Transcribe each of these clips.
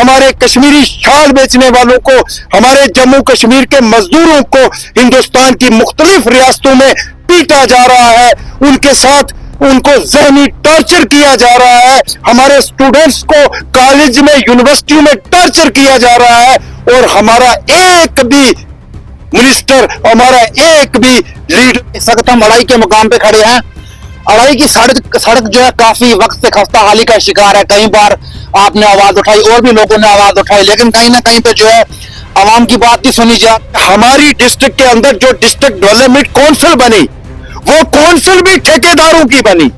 हमारे कश्मीरी शाल बेचने वालों को, हमारे जम्मू कश्मीर के मजदूरों को हिंदुस्तान की मुख्तलिफ रियासतों में पीटा जा रहा है, उनके साथ उनको ज़हनी टॉर्चर किया जा रहा है, हमारे स्टूडेंट्स को कॉलेज में यूनिवर्सिटियों में टॉर्चर किया जा रहा है, और हमारा एक भी मिनिस्टर, हमारा एक भी लीडर। इस वक्त हम अड़ाई के मुकाम पे खड़े हैं। अड़ाई की सड़क जो है काफी वक्त से खस्ता हाली का शिकार है। कई बार आपने आवाज उठाई और भी लोगों ने आवाज उठाई, लेकिन कहीं ना कहीं पे जो है आवाम की बात नहीं सुनी जा। हमारी डिस्ट्रिक्ट के अंदर जो डिस्ट्रिक्ट डेवलपमेंट काउंसिल बनी, वो काउंसिल भी ठेकेदारों की बनी,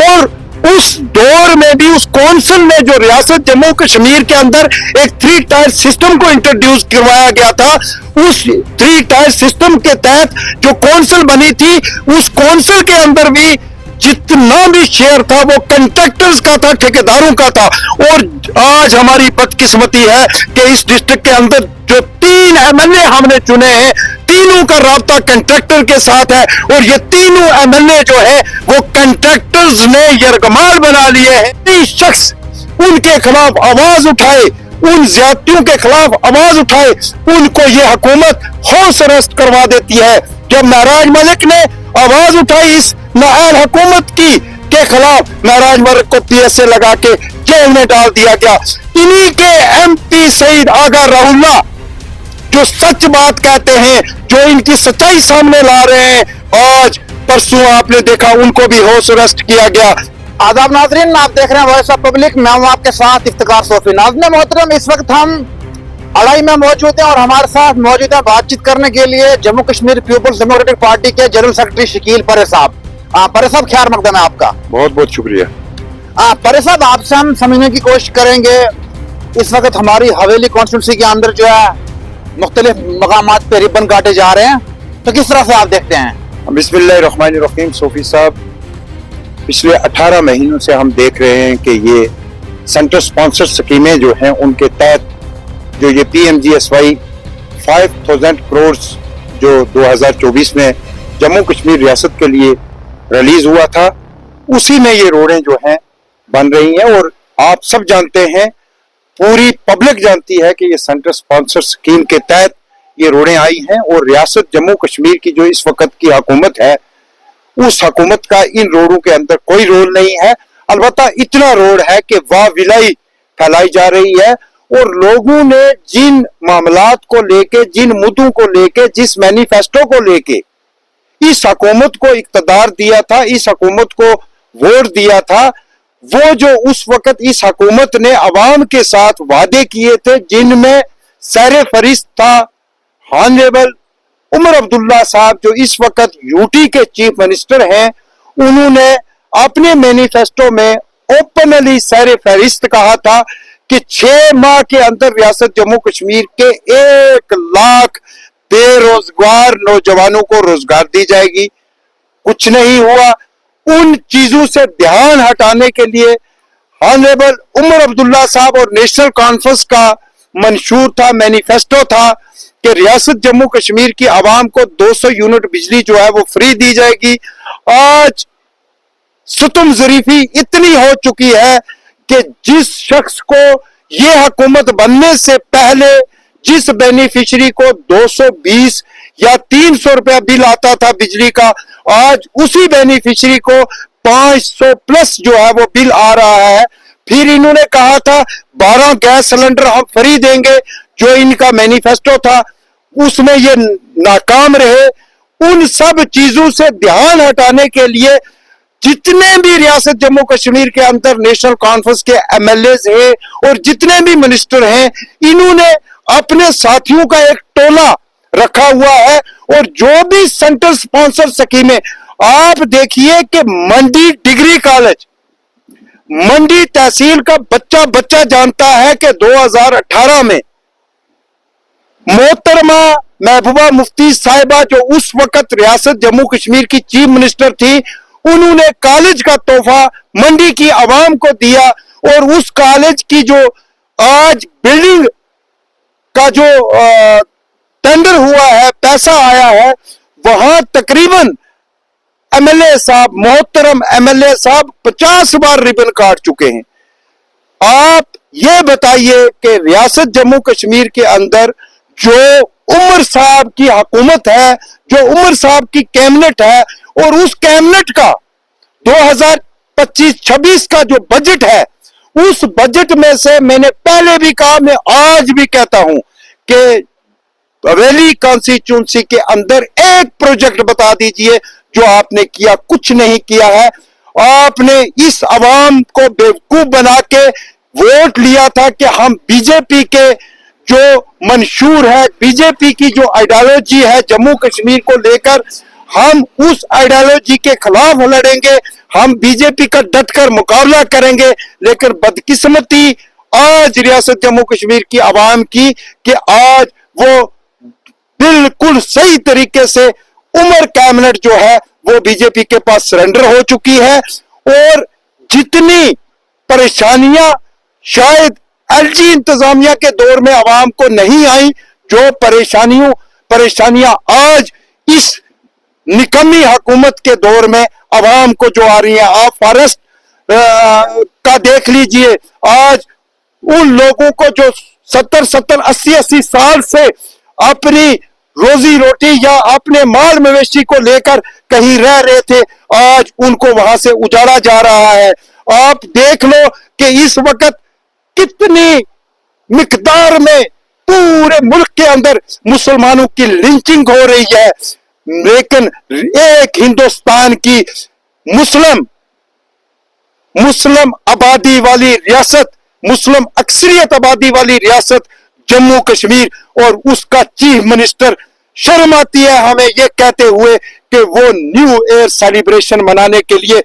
और उस दौर में भी उस काउंसिल ने जो रियासत जम्मू कश्मीर के अंदर एक 3 टायर सिस्टम को इंट्रोड्यूस करवाया गया था, उस 3 टायर सिस्टम के तहत जो काउंसिल बनी थी, उस काउंसिल के अंदर भी जितना भी शेयर था वो कंट्रैक्टर्स का था, ठेकेदारों का था। और आज हमारी बदकिस्मती है कि इस डिस्ट्रिक्ट के अंदर जो 3 एमएलए हमने चुने हैं, तीनों का राब्ता कंट्रैक्टर के साथ है, और ये तीनों एमएलए जो है वो कंट्रैक्टर्स ने यरगमाल बना लिए हैं। इस शख्स उनके खिलाफ आवाज उठाए, उन ज्यादतियों के खिलाफ आवाज उठाए, उनको ये हुकूमत हाउस अरेस्ट करवा देती है। जब महराज मलिक ने आवाज उठाई इस नाअहल हुकूमत की के खिलाफ, महराज मलिक को पीएसए लगा के जेल में डाल दिया गया। इन्हीं के एमपी सईद आगा राहुल्ला जो सच बात कहते हैं, जो इनकी सच्चाई सामने ला रहे हैं, आज परसों आपने देखा उनको भी हाउस अरेस्ट किया गया। आदाब नाजरीन, आप देख रहे हैं वॉइस ऑफ पब्लिक। मैं हूं आपके साथ इफ्तिकार सोफी। नाज़रीन मोहतरम, इस वक्त हम अड़ाई में मौजूद हैं और हमारे साथ मौजूद है बातचीत करने के लिए जम्मू कश्मीर पीपल्स डेमोक्रेटिक पार्टी के जनरल सेक्रेटरी शकील परे साहब। परे साहब, खैर मकदम है आपका। बहुत बहुत शुक्रिया। परे साहब, आपसे हम समझने की कोशिश करेंगे, इस वक्त हमारी हवेली कॉन्स्टिट्यूंसी के अंदर जो है मुख्तलिफ मकामात पे रिबन काटे जा रहे हैं, तो किस तरह से आप देखते हैं? बिस्मिल्लाहिर्रहमानिर्रहीम। सोफी साहब, पिछले 18 महीनों से हम देख रहे हैं कि ये सेंटर स्पॉन्सर स्कीमें जो हैं, उनके तहत जो ये PMGSY 5000 करोड़ जो 2024 में जम्मू कश्मीर रियासत के लिए रिलीज हुआ था, उसी में ये रोडें जो हैं बन रही हैं। और आप सब जानते हैं, पूरी पब्लिक जानती है कि ये सेंटर स्पॉन्सर स्कीम के तहत ये रोडें आई हैं, और रियासत जम्मू कश्मीर की जो इस वक्त की हुकूमत है, उस हुकूमत का इन रोडों के अंदर कोई रोल नहीं है। अलबत्ता इतना रोड है कि वाह विलाई फैलाई जा रही है, और लोगों ने जिन मामलात को लेके, जिन मुद्दों को लेके, जिस मैनिफेस्टो को लेके इस हुकूमत को इक़्तिदार दिया था, इस हुकूमत को वोट दिया था, वो जो उस वक्त इस हुकूमत ने अवाम के साथ वादे किए थे, जिनमें सर फरिश्त था ऑनरेबल उमर अब्दुल्ला साहब, जो इस वक्त यूटी के चीफ मिनिस्टर हैं, उन्होंने अपने मैनिफेस्टो में ओपनली सर फरिश्त कहा था कि 6 माह के अंदर रियासत जम्मू कश्मीर के 1 लाख बेरोजगार नौजवानों को रोजगार दी जाएगी। कुछ नहीं हुआ। उन चीजों से ध्यान हटाने के लिए ऑनरेबल उमर अब्दुल्ला साहब और नेशनल कॉन्फ्रेंस का मंशूर था, मैनिफेस्टो था कि रियासत जम्मू कश्मीर की आवाम को 200 यूनिट बिजली जो है वो फ्री दी जाएगी। आज सुतुम ज़रीफी इतनी हो चुकी है कि जिस शख्स को ये हुकूमत बनने से पहले जिस बेनिफिशियरी को 220 या 300 रुपया बिल आता था बिजली का, आज उसी बेनिफिशियरी को 500 प्लस जो है वो बिल आ रहा है। फिर इन्होंने कहा था 12 गैस सिलेंडर हम फ्री देंगे, जो इनका मैनिफेस्टो था, उसमें ये नाकाम रहे। उन सब चीजों से ध्यान हटाने के लिए जितने भी रियासत जम्मू कश्मीर के अंदर नेशनल कॉन्फ्रेंस के MLAs हैं और जितने भी मिनिस्टर हैं, इन्होंने अपने साथियों का एक टोला रखा हुआ है। और जो भी सेंटर स्पॉन्सर स्कीमें, आप देखिए कि मंडी डिग्री कॉलेज, मंडी तहसील का बच्चा जानता है कि 2018 में मोहतरमा महबूबा मुफ्ती साहिबा, जो उस वक्त रियासत जम्मू कश्मीर की चीफ मिनिस्टर थी, उन्होंने कॉलेज का तोहफा मंडी की आवाम को दिया। और उस कॉलेज की जो आज बिल्डिंग का जो टेंडर हुआ है, पैसा आया है, वहां तकरीबन MLA साहब, मोहतरम MLA साहब 50 बार रिबन काट चुके हैं। आप یہ بتائیے کہ ریاست جموں کشمیر کے اندر جو عمر صاحب کی حکومت ہے, جو عمر صاحب کی کیبنٹ ہے, اور اس کیبنٹ کا 2025-26 کا جو بجٹ ہے, اس بجٹ میں سے میں نے پہلے بھی کہا, میں آج بھی کہتا ہوں کہ ریلی کانسٹیچوئنسی کے اندر ایک پروجیکٹ بتا دیجئے جو آپ نے کیا. کچھ نہیں کیا ہے. آپ نے اس عوام کو بیوقوف بنا کے ووٹ لیا تھا کہ ہم بی جے پی کے جو منشور ہے, بی جے پی کی جو آئیڈیالوجی ہے جموں کشمیر کو لے کر, ہم اس آئیڈیالوجی کے خلاف لڑیں گے, ہم بی جے پی کا ڈٹ کر مقابلہ کریں گے. لیکن بدقسمتی آج ریاست جموں کشمیر کی عوام کی کہ آج وہ بالکل صحیح طریقے سے عمر کیبنٹ جو ہے وہ بی جے پی کے پاس سرنڈر ہو چکی ہے. اور جتنی پریشانیاں شاید ایل جی انتظامیہ کے دور میں عوام کو نہیں آئی, جو پریشانیاں آج اس نکمی حکومت کے دور میں عوام کو جو آ رہی ہیں. آپ فارسٹ کا دیکھ لیجئے, آج ان لوگوں کو جو 70-80 سال سے اپنی روزی روٹی یا اپنے مال مویشی کو لے کر کہیں رہ رہے تھے, آج ان کو وہاں سے اجاڑا جا رہا ہے. آپ دیکھ لو کہ اس وقت کتنی مقدار میں پورے ملک کے اندر مسلمانوں کی لنچنگ ہو رہی ہے, لیکن ایک ہندوستان کی مسلم آبادی والی ریاست, مسلم اکثریت آبادی والی ریاست جموں کشمیر, اور اس کا چیف منسٹر شرم آتی ہے ہمیں یہ کہتے ہوئے کہ وہ نیو ایئر سیلیبریشن منانے کے لیے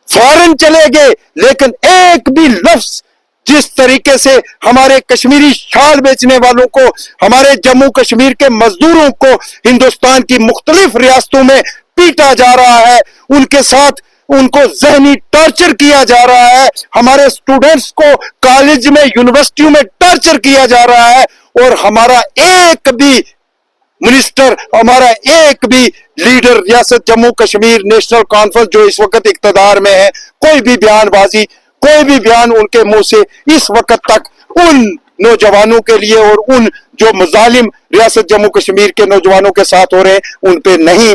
فورن چلے گئے, لیکن ایک بھی لفظ جس طریقے سے ہمارے کشمیری شال بیچنے والوں کو, ہمارے جموں کشمیر کے مزدوروں کو ہندوستان کی مختلف ریاستوں میں پیٹا جا رہا ہے, ان کے ساتھ ان کو ذہنی ٹارچر کیا جا رہا ہے, ہمارے سٹوڈنٹس کو کالج میں یونیورسٹیوں میں ٹارچر کیا جا رہا ہے, اور ہمارا ایک بھی منسٹر, ہمارا ایک بھی لیڈر ریاست جموں کشمیر نیشنل کانفرنس جو اس وقت اقتدار میں ہے, کوئی بھی بیان بازی, کوئی بھی بیان ان کے منہ سے اس وقت تک ان نوجوانوں کے لیے اور ان جو مظالم ریاست جموں کشمیر کے نوجوانوں کے ساتھ ہو رہے ہیں ان پہ نہیں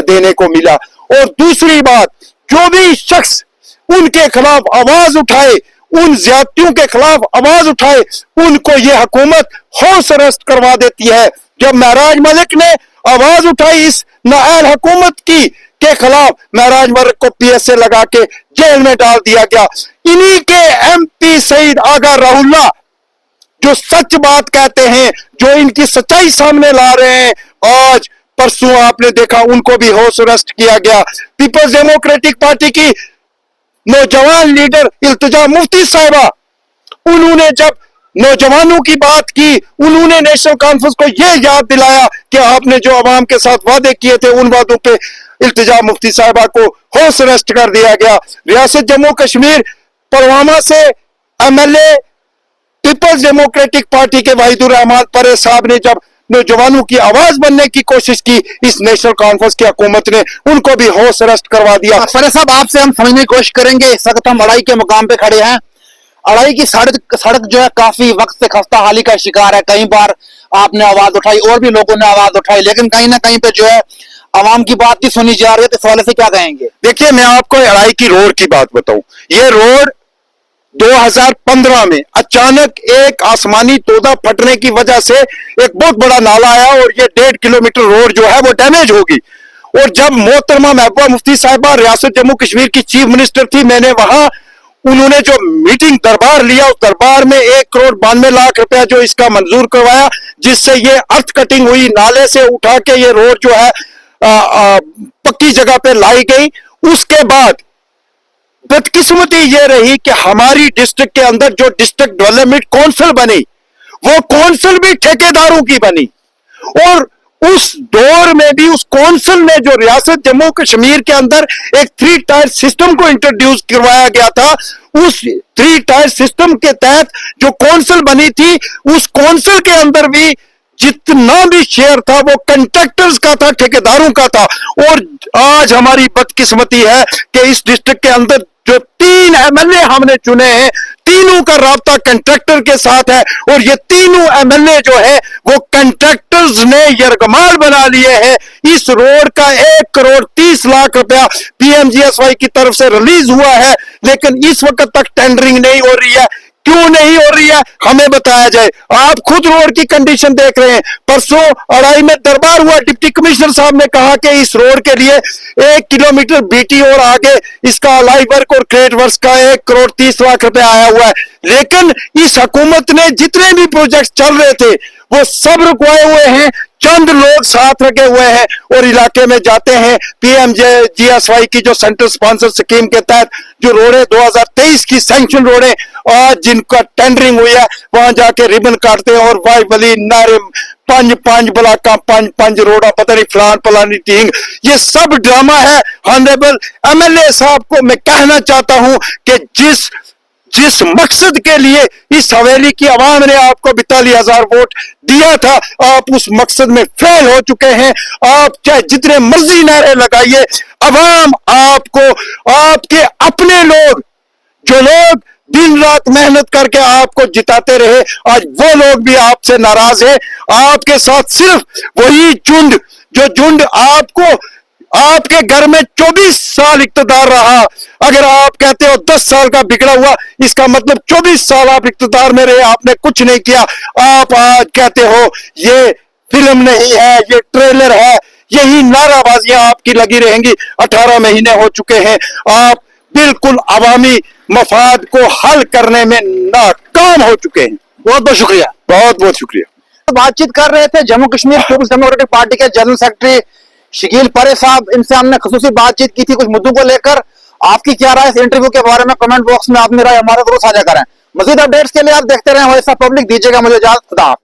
دینے کو ملا. اور دوسری بات, جو بھی شخص ان کے خلاف آواز اٹھائے, ان زیادتیوں کے خلاف آواز اٹھائے, ان کو یہ حکومت ہاؤس ارسٹ کروا دیتی ہے. جب معراج ملک نے آواز اٹھائی اس نااہل حکومت کی کے خلاف, معراج ملک کو پی ایس اے لگا کے جیل میں ڈال دیا گیا. انہی کے ایم پی سعید آغا راہ اللہ جو سچ بات کہتے ہیں, جو ان کی سچائی سامنے لا رہے ہیں, آج پرسوں آپ نے دیکھا ان کو بھی ہاؤس ارسٹ کیا گیا. پیپلز ڈیموکریٹک پارٹی کی نوجوان لیڈر التجا مفتی صاحبہ, انہوں نے جب نوجوانوں کی بات کی, انہوں نے نیشنل کانفرنس کو یہ یاد دلایا کہ آپ نے جو عوام کے ساتھ وعدے کیے تھے ان وعدوں پہ التجا مفتی صاحبہ کو ہاؤس ارسٹ کر دیا گیا. ریاست جموں کشمیر پلوامہ سے M L A Peoples Democratic Party کے واحد الرحمان پرے صاحب نے جب نوجوانوں کی آواز بننے کی کوشش کی, اس نیشنل کانفرنس کی حکومت نے ان کو بھی ہاؤس ارسٹ کروا دیا. پرے صاحب آپ سے ہم سمجھنے کی کوشش کریں گے, اس وقت ہم اڑائی کے مقام پہ کھڑے ہیں. اڑائی کی سڑک جو ہے کافی وقت سے خستہ حالی کا شکار ہے. کئی بار آپ نے آواز اٹھائی اور بھی لوگوں نے آواز اٹھائی, لیکن کہیں نہ کہیں پہ جو ہے عوام کی بات بھی سنی جا رہی ہے. تو اس حوالے سے کیا کہیں گے؟ دیکھیے میں آپ کو اڑائی کی روڈ کی بات بتاؤں. یہ روڈ 2015 میں اچانک ایک آسمانی تودا پھٹنے کی وجہ سے ایک بہت بڑا نالا آیا اور یہ 1.5 کلومیٹر روڈ جو ہے وہ ڈیمیج ہوگی. اور جب محترمہ محبوبہ مفتی صاحبہ ریاست جموں کشمیر کی چیف منسٹر تھی, میں نے وہاں انہوں نے جو میٹنگ دربار لیا, اس دربار میں 1,92,00,000 روپیہ جو اس کا منظور کروایا, جس سے یہ ارتھ کٹنگ ہوئی, نالے سے اٹھا کے یہ روڈ جو ہے پکی جگہ پہ لائی گئی. اس کے بعد بدقسمتی یہ رہی کہ ہماری ڈسٹرکٹ کے اندر جو ڈسٹرکٹ ڈیولپمنٹ کونسل بنی, وہ کونسل بھی ٹھیکیداروں کی بنی. اور اس دور میں بھی اس کونسل نے جو ریاست جموں کشمیر کے اندر ایک 3 ٹائر سسٹم کو انٹروڈیوس کروایا گیا تھا, اس 3 ٹائر سسٹم کے تحت جو کونسل بنی تھی, اس کونسل کے اندر بھی جتنا بھی شیئر تھا وہ کنٹریکٹرز کا تھا, ٹھیکیداروں کا تھا. اور آج ہماری بدقسمتی ہے کہ اس ڈسٹرکٹ کے اندر جو 3 MLA हमने चुने हैं, तीनों का राब्ता कंट्रैक्टर के साथ है और ये तीनों MLA जो है वो कंट्रैक्टर्स ने यरगमाल बना लिए हैं। इस रोड का 1,30,00,000 रुपया PMGSY की तरफ से रिलीज हुआ है, लेकिन इस वक्त तक टेंडरिंग नहीं हो रही है। क्यों नहीं हो रही है हमें बताया जाए। आप खुद रोड की कंडीशन देख रहे हैं। परसों अड़ाई में दरबार हुआ, डिप्टी कमिश्नर साहब ने कहा कि इस रोड के लिए 1 किलोमीटर बीटी और आगे इसका अलाई वर्क और क्रेट वर्क का 1,30,00,000 रुपया आया हुआ है, लेकिन इस हुकूमत ने जितने भी प्रोजेक्ट चल रहे थे वो सब रुकवाए हुए हैं। चंद लोग साथ रखे हुए हैं और इलाके में जाते हैं। PMGSY की जो सेंट्रल स्पॉन्सर स्कीम के तहत जो रोडें 2023 की सैंक्शन रोडें और जिनका टेंडरिंग हुई है, वहां जाके रिबन काटते हैं और वाई बली नारे पंज ब्लाका पंज रोड़ा पता नहीं फलान फलानी टींग, ये सब ड्रामा है। ऑनरेबल MLA साहब को मैं कहना चाहता हूं कि जिस मकसद के लिए इस हवेली की आवाम ने आपको 42,000 वोट दिया था, आप उस मकसद में फेल हो चुके हैं। आप चाहे जितने मर्जी नारे लगाइए, आवाम आपको, आपके अपने लोग, जो लोग दिन रात मेहनत करके आपको जिताते रहे, आज वो लोग भी आपसे नाराज है। आपके साथ सिर्फ वही झुंड आपको, आपके घर में 24 साल इक्तदार रहा। अगर आप कहते हो 10 साल का बिगड़ा हुआ, इसका मतलब 24 साल आप इक्तदार में रहे, आपने कुछ नहीं किया। आप आज कहते हो ये फिल्म नहीं है, ये ट्रेलर है, यही नाराबाजियां आपकी लगी रहेंगी। 18 महीने हो चुके हैं, आप बिल्कुल अवामी मफाद को हल करने में नाकाम हो चुके हैं। बहुत बहुत शुक्रिया, बहुत बहुत शुक्रिया। बातचीत कर रहे थे जम्मू कश्मीर पीपुल्स डेमोक्रेटिक पार्टी के जनरल सेक्रेटरी शकील परे साहब, इनसे हमने खुसूसी बातचीत की थी कुछ मुद्दों को लेकर। आपकी क्या राय इस इंटरव्यू के बारे में कमेंट बॉक्स में अपनी राय हमारे जरूर साझा करें। मजीद अपडेट्स के लिए आप देखते रहें वॉइस ऑफ पब्लिक। दीजिएगा मुझे इजाजत। खुदा हाफिज़।